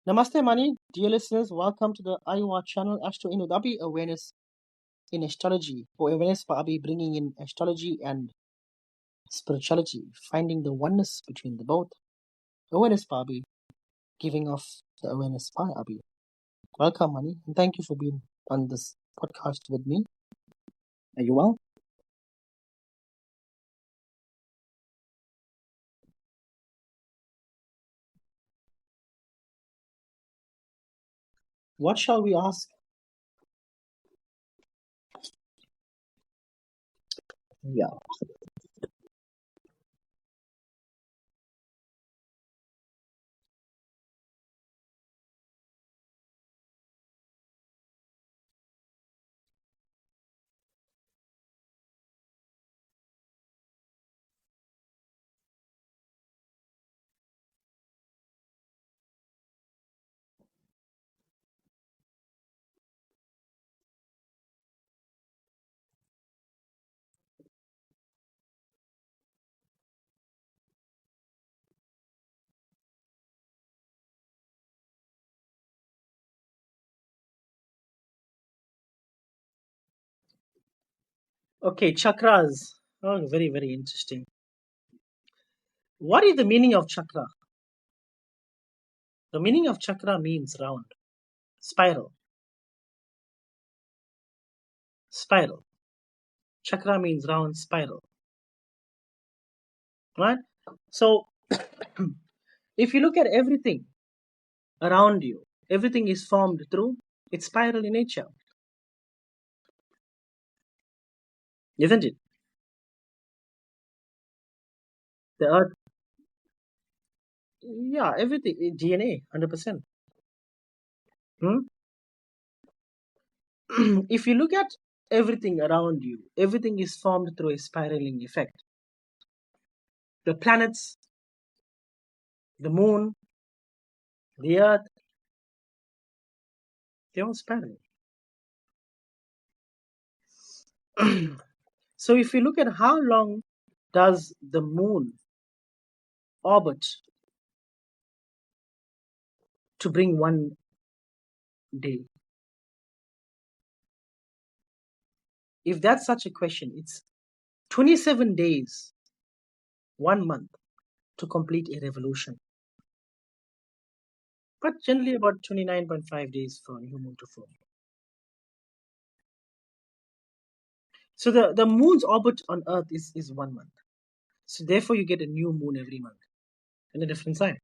Namaste, Mani. Dear listeners, welcome to the Aiwa channel, Astro Inudabi Awareness in Astrology, or Awareness for Abi, bringing in astrology and spirituality, finding the oneness between the both. Awareness for Abi, giving off the awareness by Abi. Welcome, Mani, and thank you for being on this podcast with me. Are you well? What shall we ask? Yeah. Okay, chakras. Oh, very, very interesting. What is the meaning of chakra? The meaning of chakra means round, spiral, spiral. Chakra means round, spiral, right? So, if you look at everything around you, everything is formed through its spiral in nature, isn't it? The earth, yeah, everything, DNA, 100%. Hmm? If you look at everything around you, everything is formed through a spiraling effect. The planets, the moon, the earth, they all spiral. So if you look at how long does the moon orbit to bring one day, if that's such a question, it's 27 days, 1 month to complete a revolution, but generally about 29.5 days for a new moon to form. So the moon's orbit on Earth is 1 month. So therefore you get a new moon every month in a different sign.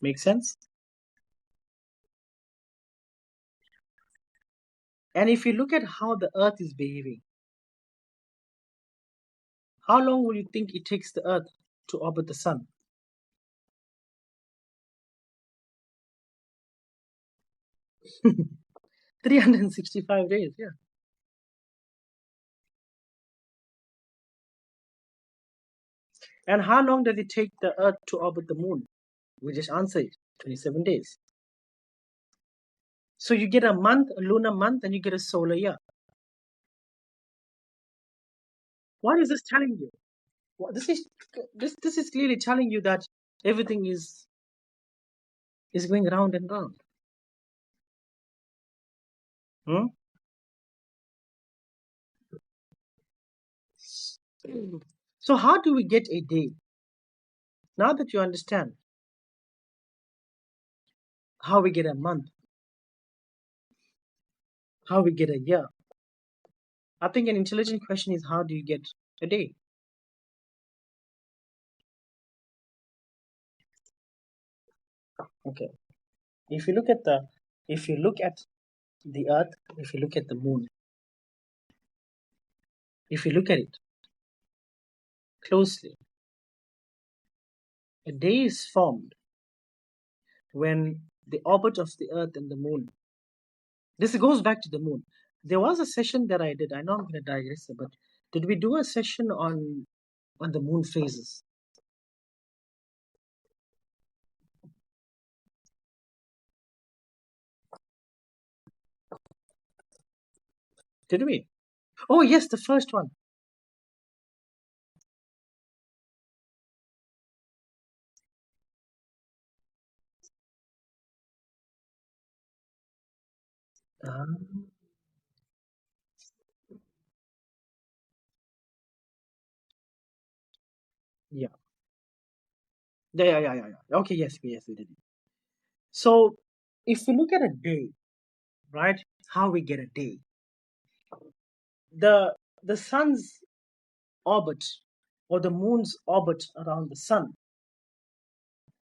Make sense? And if you look at how the Earth is behaving, how long will you think it takes the Earth to orbit the Sun? 365 days, yeah. And how long does it take the Earth to orbit the Moon? We just answered it, 27 days. So you get a month, a lunar month, and you get a solar year. What is this telling you? This is this is clearly telling you that everything is going round and round. Hmm? So how do we get a day? Now that you understand how we get a month, how we get a year, I think an intelligent question is how do you get a day? Okay. If you look at the if you look at the earth, if you look at the moon, if you look at it closely, a day is formed when the orbit of the earth and the moon. This goes back to the moon. There was a session that I did. I know I'm going to digress, but did we do a session on the moon phases? Did we? Oh yes, the first one. Um, yeah. Yeah. Okay, yes, we did. So, if we look at a day, right, how we get a day, the sun's orbit or the moon's orbit around the sun,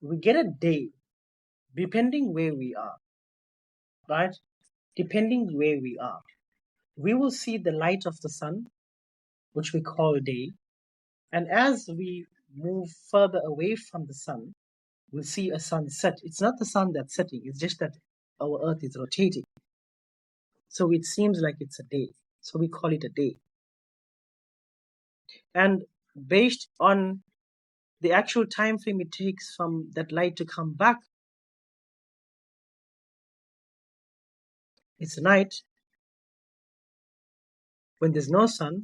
we get a day depending where we are, right? Depending where we are, we will see the light of the sun, which we call day, and as we move further away from the sun, we'll see a sunset. It's not the sun that's setting; it's just that our Earth is rotating, so it seems like it's a day. So we call it a day. And based on the actual time frame it takes from that light to come back, it's night when there's no sun.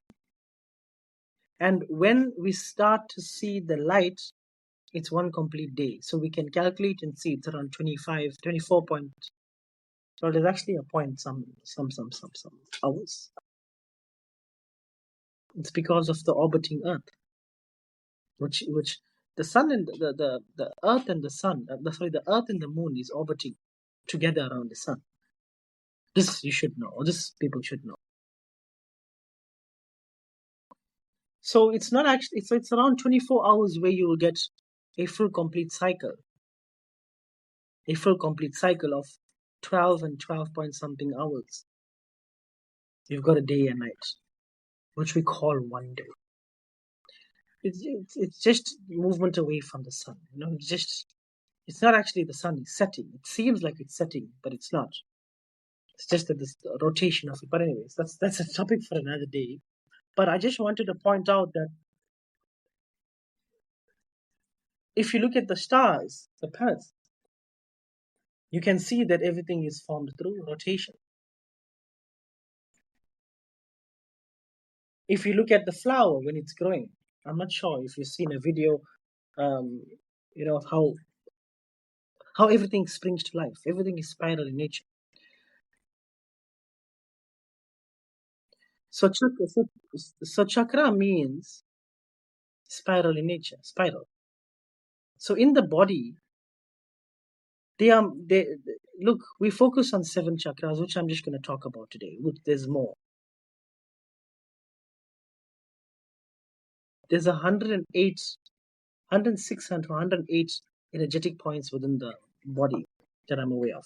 And when we start to see the light, it's one complete day. So we can calculate and see it's around 25, 24 point. So there's actually a point some hours. It's because of the orbiting Earth, which the sun and the Earth and the sun, the Earth and the moon is orbiting together around the sun. This you should know, or this people should know. So it's not actually, so it's around 24 hours where you will get a full complete cycle of 12 and 12 point something hours. You've got a day and night, which we call one day. It's just movement away from the sun. It's not actually the sun is setting. It seems like it's setting, but it's not. It's just that this rotation of it. But anyways, that's a topic for another day. But I just wanted to point out that if you look at the stars, the planets, you can see that everything is formed through rotation. If you look at the flower when it's growing, I'm not sure if you've seen a video, um, of how everything springs to life. Everything is spiral in nature. So chakra means spiral in nature, spiral. So in the body, look. We focus on seven chakras, which I'm just going to talk about today. Look, there's more. There's 108, 106, and 108 energetic points within the body that I'm aware of.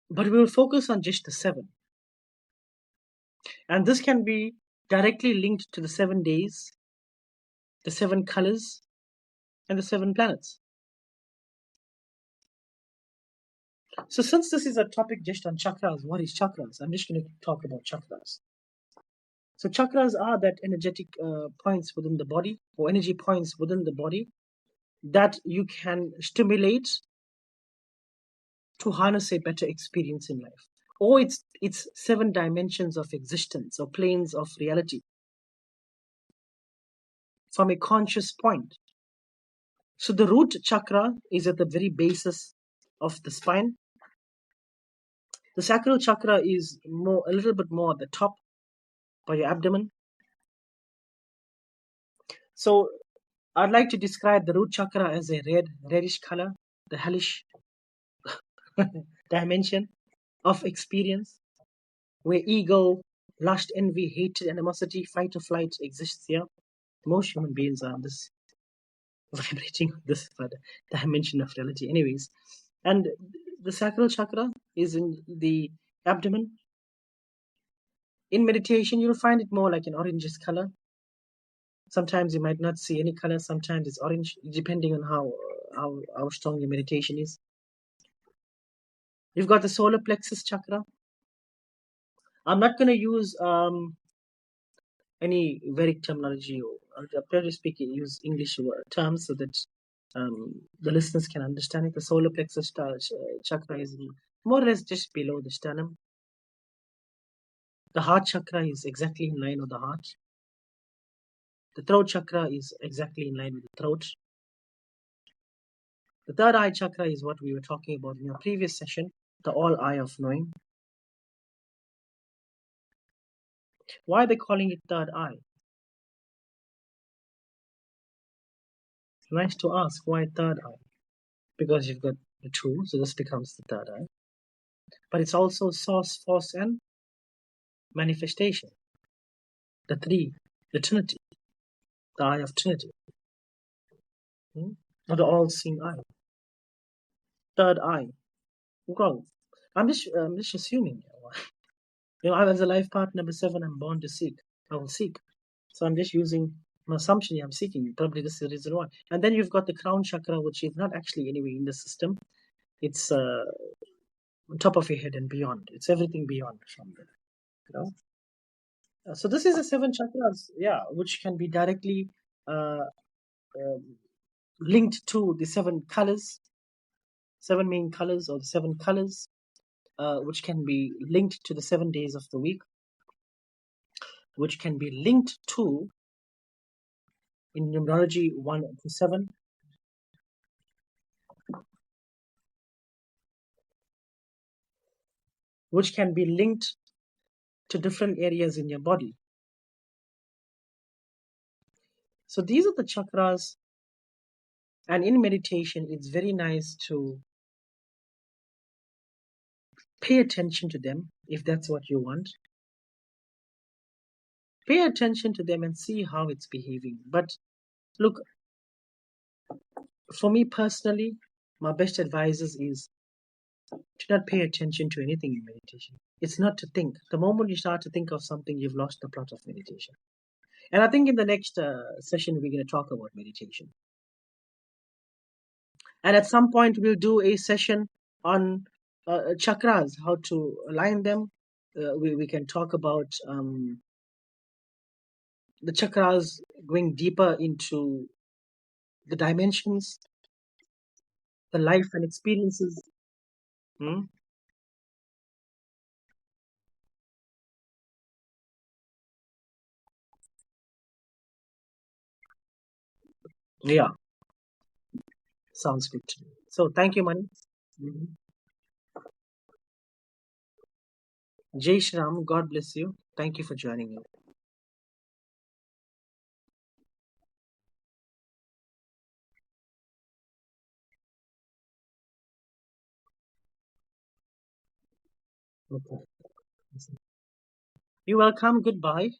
But we will focus on just the seven. And this can be directly linked to the 7 days, the seven colors, and the seven planets. So, since this is a topic just on chakras, what is chakras? I'm just going to talk about chakras. So, chakras are that energetic points within the body, or energy points within the body, that you can stimulate to harness a better experience in life. Or it's seven dimensions of existence or planes of reality from a conscious point. So the root chakra is at the very basis of the spine. The sacral chakra is a little bit more at the top by your abdomen. So I'd like to describe the root chakra as a reddish color, the hellish dimension of experience, where ego, lust, envy, hatred, animosity, fight or flight exists here. Most human beings are this vibrating this dimension of reality, anyways. And the sacral chakra is in the abdomen. In meditation, you'll find it more like an orangish color. Sometimes you might not see any color. Sometimes it's orange, depending on how strong your meditation is. You've got the solar plexus chakra. I'm not going to use any Vedic terminology. I'll probably use English terms so that the listeners can understand it. The solar plexus chakra is more or less just below the sternum. The heart chakra is exactly in line with the heart. The throat chakra is exactly in line with the throat. The third eye chakra is what we were talking about in your previous session, the all eye of knowing. Why are they calling it third eye? Nice to ask, why third eye? Because you've got the two, so this becomes the third eye. But it's also source, force, and manifestation. The three, the Trinity, the eye of Trinity, or the all-seeing eye. Third eye. Well, I'm just assuming. As a life path number 7, I'm born to seek. I will seek. So I'm just using an assumption here. I'm seeking. Probably this is the reason why. And then you've got the crown chakra, which is not actually anyway in the system. It's on top of your head and beyond. It's everything beyond from there. You know. So this is the 7 chakras, yeah, which can be directly uh, um, linked to the 7 colors, 7 main colors, or the 7 colors, which can be linked to the 7 days of the week, which can be linked to, in numerology, 1 to 7, which can be linked to different areas in your body. So these are the chakras, and in meditation, it's very nice to pay attention to them if that's what you want. Pay attention to them and see how it's behaving. But look, for me personally, my best advice is to not pay attention to anything in meditation. It's not to think. The moment you start to think of something, you've lost the plot of meditation. And I think in the next session, we're going to talk about meditation. And at some point, we'll do a session on chakras, how to align them. We can talk about the chakras going deeper into the dimensions, the life and experiences. Hmm? Yeah, sounds good to me. So thank you, Mani. Mhm. Jai Shri Ram, God bless you. Thank you for joining me. Okay. You're welcome. Goodbye.